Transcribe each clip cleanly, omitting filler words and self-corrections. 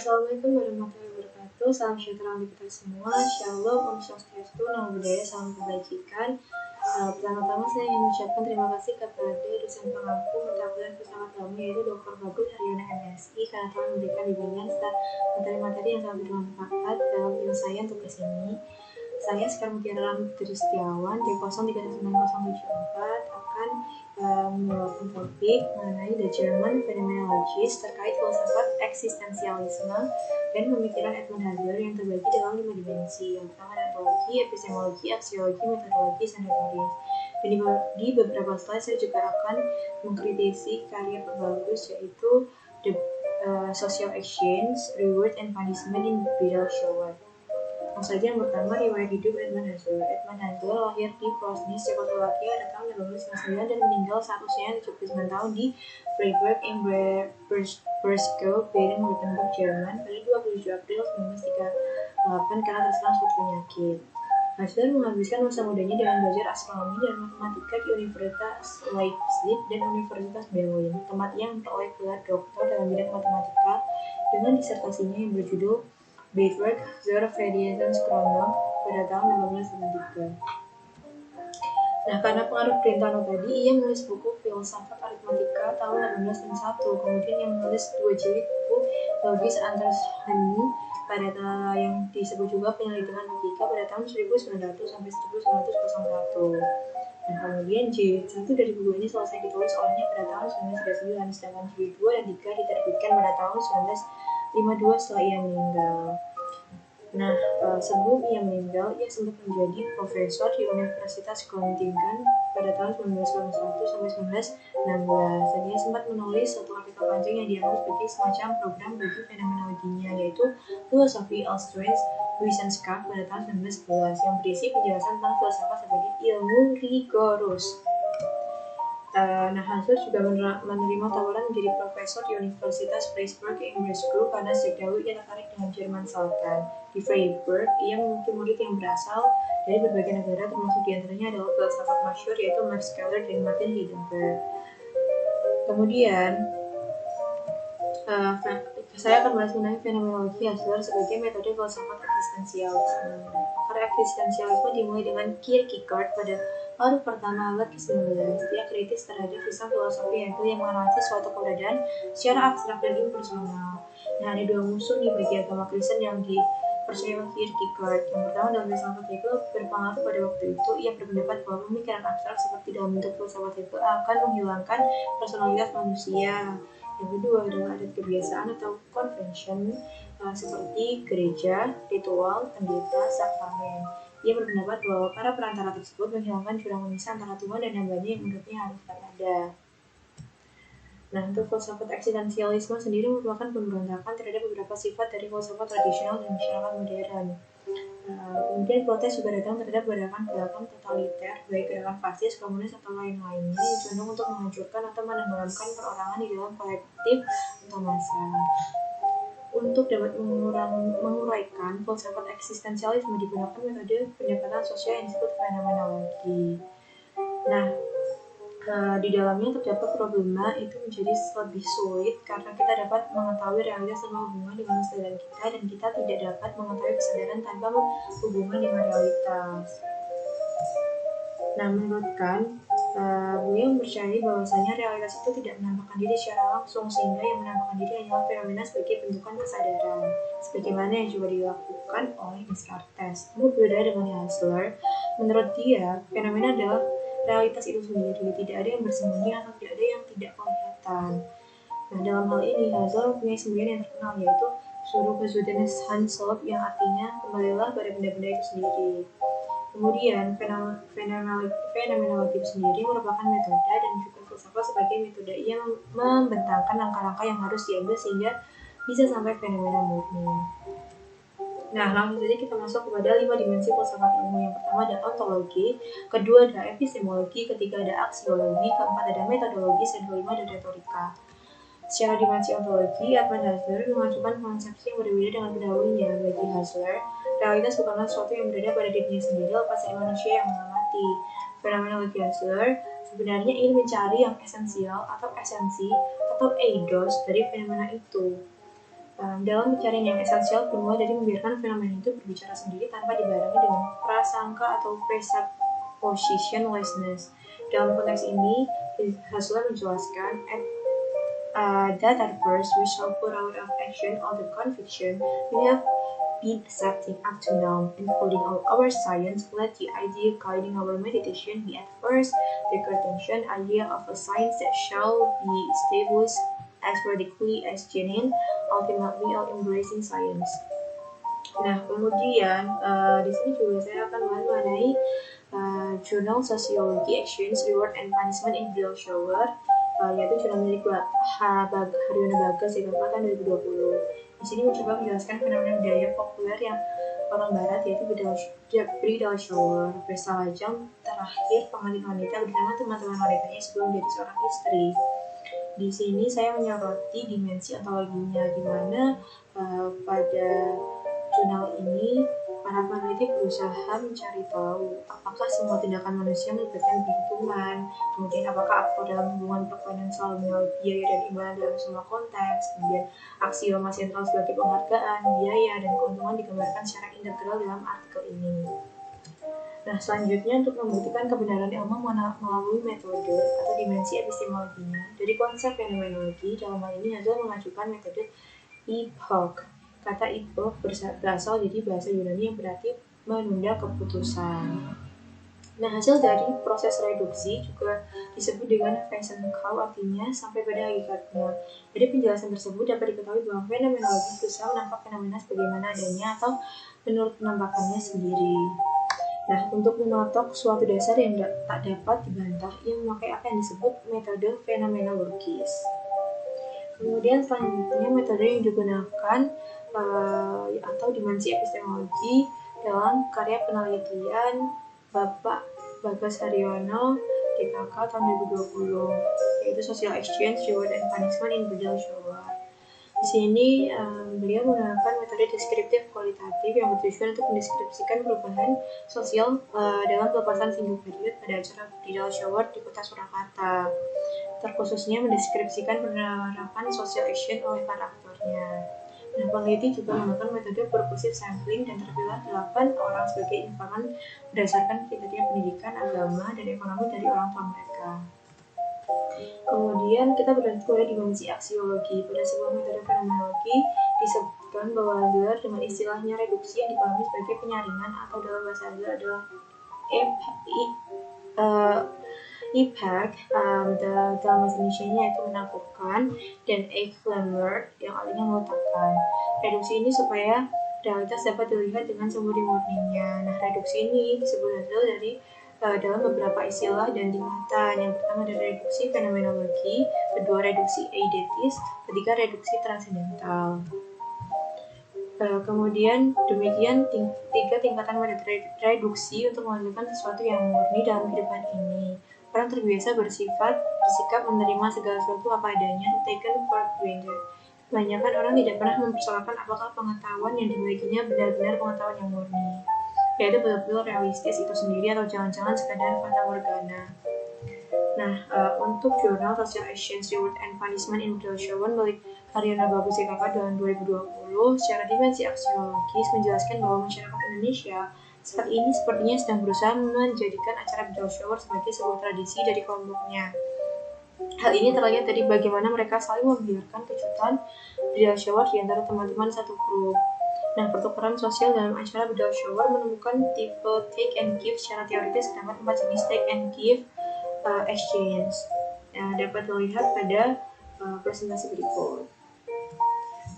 Assalamualaikum warahmatullahi wabarakatuh. Salam sejahtera untuk kita semua. Shalom, Om Swastiastu, Namo Buddhaya, salam kebajikan. Pertama-tama saya ingin mengucapkan terima kasih kepada dosen pengampu mata kuliah bersama kami yaitu Dr. Bagus Haryana MSI karena telah memberikan bimbingan serta materi-materi yang sangat bermanfaat dalam penyelesaian tugas ini. Saya sekarang Mutiara Putri Setiawan di 039074 akan membawakan topik mengenai The German Phenomenologies terkait filsafat eksistensialisme dan pemikiran Edmund Husserl yang terbagi dalam 5 dimensi. Yang pertama ontologi, epistemologi, aksiologi, metodologi, dan teoris. Dan di beberapa slide saya juga akan mengkritisi karya Bagus yaitu The Social Exchange, Reward and Punishment in Bildungsrolle. Langsung saja yang pertama, riwayat hidup Edmund Husserl. Edmund Husserl lahir di Prosnitz, Cekoslowakia pada tahun 1899 dan meninggal saat usianya 79 tahun di Freiburg in Breisgau, Baden-Württemberg, Jerman pada 27 April 1938 karena terserang suatu penyakit. Husserl menghabiskan masa mudanya dengan belajar astronomi dan matematika di Universitas Leipzig dan Universitas Berlin, tempat ia memperoleh gelar doktor dalam bidang matematika dengan disertasinya yang berjudul Beitrag zur Verdienstkrönung pada tahun 1893. Nah, karena pengaruh Brentano tadi, ia menulis buku Filsafat Aritmatika tahun 1861, kemudian yang menulis 2 jilid buku Logis Untersuchungen pada yang disebut juga Penyelidikan Logika pada tahun 1900 sampai 1901. Dan kemudian jilid 1 dari buku ini selesai ditulis olehnya pada tahun 1939, sedangkan jilid 2 dan 3 diterbitkan pada tahun 1952 setelah ia meninggal. Nah, sebelum ia meninggal, ia sempat menjadi profesor di Universitas Göttingen pada tahun 1991 sampai 1916. Dan ia sempat menulis satu artikel panjang yang dianggap sebagai semacam program bagi fenomenologinya, yaitu Philosophie als Wissenschaft pada tahun 1911 yang berisi penjelasan tentang filsafat sebagai ilmu rigorus. Nah, Husserl juga menerima tawaran menjadi profesor di Universitas Freiburg in Breisgau karena sejak dahulu ia tertarik dengan Jerman Selatan. Di Freiburg, ia memiliki murid yang berasal dari berbagai negara, termasuk diantaranya adalah filsafat masyhur yaitu Max Scheler dan Martin Heidegger. Kemudian, saya akan bahas mengenai fenomenologi Husserl sebagai metode filsafat eksistensialisme. Karya eksistensialisme dimulai dengan Kierkegaard pada paruh pertama abad ke-19. Dia kritis terhadap sistem filosofi Hegel yang menganalisis suatu keberadaan secara abstrak dan impersonal. Nah, ada 2 musuh nih bagi agama Kristen yang dipercaya oleh Kierkegaard. Yang pertama dalam filsafat Hegel berpengaruh pada waktu itu. Ia berpendapat bahwa pemikiran abstrak seperti dalam bentuk filsafat Hegel akan menghilangkan personalitas manusia. Yang kedua adalah adat kebiasaan atau convention seperti gereja, ritual, pendeta, sakramen. Ia berpendapat bahwa para perantara tersebut menghilangkan jurang pemisah antara Tuhan dan hambanya yang menurutnya harus ada. Nah, untuk filsafat eksistensialisme sendiri merupakan pemberontakan terhadap beberapa sifat dari filsafat tradisional dan masyarakat modern. Kemudian protes juga datang terhadap gerakan totaliter, baik gerakan fasis, komunis, atau lain-lainnya yang cenderung untuk menghancurkan atau menenggelamkan perorangan di dalam kolektif atau massa. Untuk dapat menguraikan filsafat eksistensialisme digunakan metode pendekatan sosial yang disebut fenomenologi. Nah, di dalamnya terdapat problema itu menjadi lebih sulit karena kita dapat mengetahui realitas tanpa hubungan dengan kesadaran kita, dan kita tidak dapat mengetahui kesadaran tanpa hubungan dengan realitas. Nah, menurut Kant, beliau percaya bahwasanya realitas itu tidak menampakkan diri secara langsung, sehingga yang menampakkan diri hanyalah fenomena sebagai bentukan kesadaran, sebagaimana yang juga dilakukan oleh Descartes. Namun berbeda dengan Husserl, menurut dia, fenomena adalah realitas itu sendiri, tidak ada yang bersembunyi atau tidak ada yang tidak kelihatan. Nah, dalam hal ini, Husserl mempunyai semboyan yang terkenal, yaitu Zurückgezogenes Handschrift, yang artinya kembalilah pada benda-benda itu sendiri. Kemudian, fenomenologi itu sendiri merupakan metode dan juga filsafat sebagai metode yang membentangkan langkah-langkah yang harus diambil sehingga bisa sampai fenomena murni. Nah, langsung saja kita masuk kepada 5 dimensi filsafat ilmu. Yang pertama ada ontologi, kedua ada epistemologi, ketiga ada aksiologi, keempat ada metodologi, dan kelima ada retorika. Secara dimensi ontologi, Edmund Husserl mengajukan konsepsi yang berbeda dengan pendahulunya. Bagi Husserl, realitas bukanlah sesuatu yang berada pada dirinya sendiri lepas dari manusia yang mengamati. Fenomenologi Husserl sebenarnya ingin mencari yang esensial atau esensi atau eidos dari fenomena itu. Dalam pencarian yang esensial bermula dari membiarkan fenomena itu berbicara sendiri tanpa dibarengi dengan prasangka atau presuppositionlessness. Dalam konteks ini, Hassler menjelaskan that at first we shall put out of action all the conviction we have been accepting up to now, including all our science. Let the idea guiding our meditation be at first the Cartesian idea of a science that shall be established as radically as genuine, ultimately all embracing science. Nah, kemudian di sini juga saya akan bahas mengenai jurnal Sociology, Actions, Reward, and Punishment in Bridal Shower, yaitu jurnal milik Haryono Bagas SIKK tahun 2020. Di sini mencoba menjelaskan fenomena budaya populer yang orang barat, yaitu bridal shower, pesta lajang terakhir pengantin wanita bersama teman-teman wanitanya sebelum menjadi seorang istri. Di sini saya menyoroti dimensi ontologinya, di mana pada jurnal ini para peneliti berusaha mencari tahu apakah semua tindakan manusia melibatkan perhitungan, kemudian apakah aktor dalam hubungan perkawinan selalu melalui biaya dan imbalan dalam semua konteks, kemudian aksioma sentral sebagai penghargaan, biaya, dan keuntungan digambarkan secara integral dalam artikel ini. Nah, selanjutnya untuk membuktikan kebenaran ilmu melalui metode atau dimensi epistemologinya. Dari konsep fenomenologi, dalam hal ini Hassler mengajukan metode epoch. Kata epoch berasal dari bahasa Yunani yang berarti menunda keputusan. Nah, hasil dari proses reduksi juga disebut dengan Wesenskau, artinya sampai pada hakikatnya. Dari penjelasan tersebut dapat diketahui bahwa fenomenologi berusaha menangkap fenomena sebagaimana adanya atau menurut penampakannya sendiri. Nah, untuk menotok suatu dasar yang tak dapat dibantah, ia memakai apa yang disebut metode fenomenologis. Kemudian selanjutnya metode yang digunakan atau dimensi epistemologi dalam karya penelitian Bapak Bagas Haryono SIKK tahun 2020, yaitu Social Exchange, Reward, and Punishment in Bridal Shower. Di sini beliau menggunakan metode deskriptif kualitatif yang bertujuan untuk mendeskripsikan perubahan sosial dalam pelepasan single period pada acara bridal shower di kota Surakarta, terkhususnya mendeskripsikan penerapan social action oleh para aktornya. Nah, peneliti juga menggunakan metode purposive sampling dan terpilih 8 orang sebagai informan berdasarkan kriteria pendidikan, agama, dan ekonomi dari orang tua mereka. Kemudian kita berlanjut pada dimensi aksiologi. Pada sebuah metode fenomenologi disebutkan bahwa Hassler dengan istilahnya reduksi yang dipahami sebagai penyaringan atau dalam bahasa Hassler adalah impact, dalam bahasa Indonesia-nya yaitu menaklukkan, dan Eichler yang artinya meletakkan. Reduksi ini supaya realitas dapat dilihat dengan semurni-murninya. Nah, reduksi ini disebut hasil dari dalam beberapa istilah dan tingkatan. Yang pertama adalah reduksi fenomenologi, kedua reduksi eidetis, ketiga reduksi transendental. Kemudian demikian tiga tingkatan metode reduksi untuk menghasilkan sesuatu yang murni dalam kehidupan ini. Orang terbiasa bersikap menerima segala sesuatu apa adanya, taken for granted. Kebanyakan orang tidak pernah mempersoalkan apakah pengetahuan yang dimilikinya benar-benar pengetahuan yang murni, yaitu betul-betul realistis itu sendiri atau jangan-jangan sekadar fata morgana. Nah, untuk jurnal Social Actions, Reward, and Punishment in Bridal Shower milik Haryono Bagas SIKK tahun 2020 secara dimensi aksiologis menjelaskan bahwa masyarakat Indonesia saat ini sepertinya sedang berusaha menjadikan acara bridal shower sebagai sebuah tradisi dari kelompoknya. Hal ini terlihat dari bagaimana mereka saling membiarkan kejutan bridal shower di antara teman-teman satu grup. Nah, pertukaran sosial dalam acara bridal shower menemukan tipe take and give secara teoritis, terdapat 4 jenis take and give exchange. Dapat dilihat pada presentasi berikut.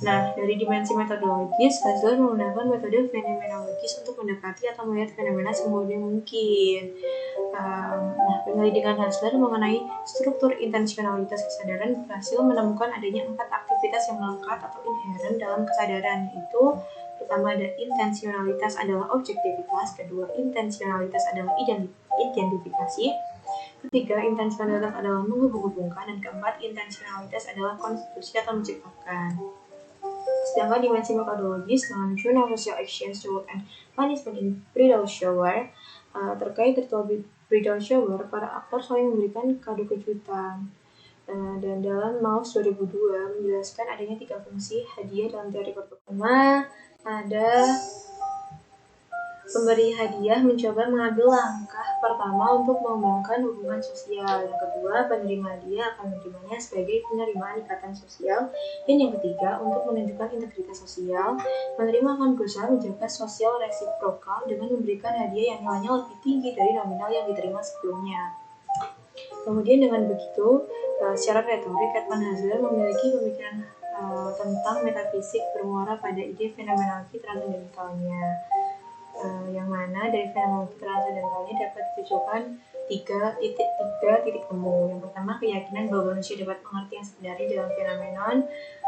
Nah, dari dimensi metodologis, Hassler menggunakan metode fenomenologis untuk mendekati atau melihat fenomena semurni mungkin. Nah, penyelidikan Hassler mengenai struktur intensionalitas kesadaran berhasil menemukan adanya 4 aktivitas yang melekat atau inherent dalam kesadaran, yaitu pertama ada intensionalitas adalah objektivitas, kedua intensionalitas adalah identifikasi, ketiga intensionalitas adalah menghubung-hubungkan, dan keempat intensionalitas adalah konstitusi atau menciptakan. Sedangkan dimensi metodologis dalam jurnal Social Actions, Reward, and Punishment in Bridal Shower terkait ritual bridal shower, para aktor saling memberikan kado kejutan. Dan dalam MAUS 2002 menjelaskan adanya 3 fungsi hadiah dalam teori pertama. Ada pemberi hadiah mencoba mengambil langkah pertama untuk mengembangkan hubungan sosial. Yang kedua, penerima hadiah akan menerimanya sebagai penerimaan ikatan sosial. Dan yang ketiga, untuk menunjukkan integritas sosial, penerima akan berusaha menjaga sosial resiprokal dengan memberikan hadiah yang nilainya lebih tinggi dari nominal yang diterima sebelumnya. Kemudian dengan begitu, secara retorik, Edmund Husserl memiliki pemikiran tentang metafisik bermuara pada ide fenomenologi transendentalnya. Yang mana dari fenomenologi transendentalnya dapat ditujukan tiga titik temu. Yang pertama, keyakinan bahwa manusia dapat mengerti yang sebenarnya dalam fenomenon.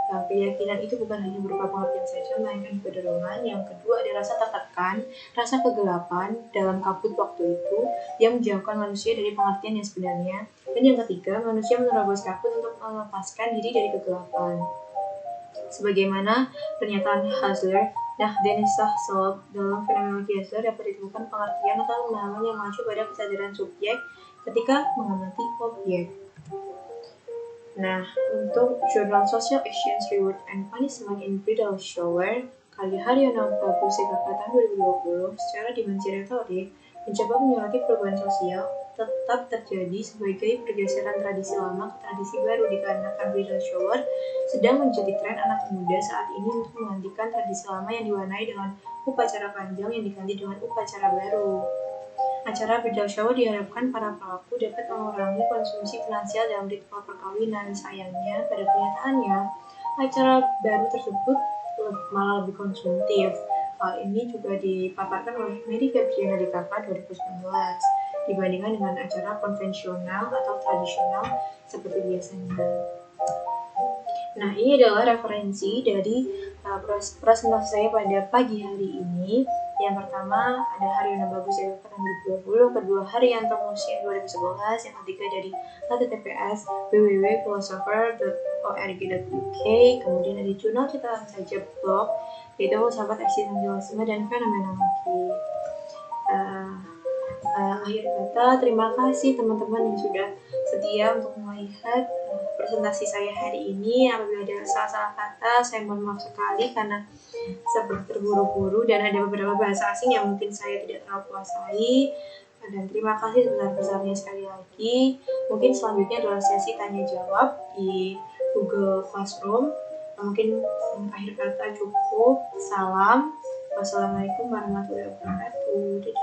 Keyakinan itu bukan hanya berupa pengertian saja, melainkan juga dorongan. Yang kedua, ada rasa tertekan, rasa kegelapan dalam kabut waktu itu yang menjauhkan manusia dari pengertian yang sebenarnya. Dan yang ketiga, manusia menerobos kabut untuk melepaskan diri dari kegelapan. Sebagaimana pernyataan Husserl, Denis Sahsolab dalam fenomenologi Husserl dapat ditemukan pengertian atau pemahaman yang mengacu pada kesadaran subjek ketika mengamati objek. Nah, untuk jurnal Social Actions, Reward and Punishment in Bridal Shower, karya Haryono Prabu Sekar tahun 2020, secara dimensi retorik, mencoba menyoroti perubahan sosial tetap terjadi sebagai pergeseran tradisi lama ke tradisi baru, dikarenakan bridal shower sedang menjadi tren anak muda saat ini untuk menggantikan tradisi lama yang diwarnai dengan upacara panjang yang diganti dengan upacara baru. Acara bridal shower diharapkan para pelaku dapat mengurangi konsumsi finansial dalam ritual perkawinan. Sayangnya, pada kenyataannya, acara baru tersebut malah lebih konsumtif. Hal ini juga dipaparkan oleh Mary Febriana DKK 2019 dibandingkan dengan acara konvensional atau tradisional seperti biasanya. Nah, ini adalah referensi dari presentasi saya pada pagi hari ini. Yang pertama ada Haryono Bagus Sekar tahun 2020, kedua Haryanto Musin 2011, yang ketiga dari https www.philosopher.org.uk, kemudian ada jurnal Kita Saja blog, yaitu Filsafat Eksistensialisme dan Fenomenologi. Akhir kata, terima kasih teman-teman yang sudah setia untuk melihat presentasi saya hari ini. Apabila ada salah-salah kata, saya mohon maaf sekali karena seperti terburu-buru dan ada beberapa bahasa asing yang mungkin saya tidak terlalu kuasai. Dan terima kasih sebesar-besarnya sekali lagi. Mungkin selanjutnya adalah sesi tanya jawab di Google Classroom. Mungkin akhir kata cukup. Salam. Wassalamualaikum warahmatullahi wabarakatuh. Dadah.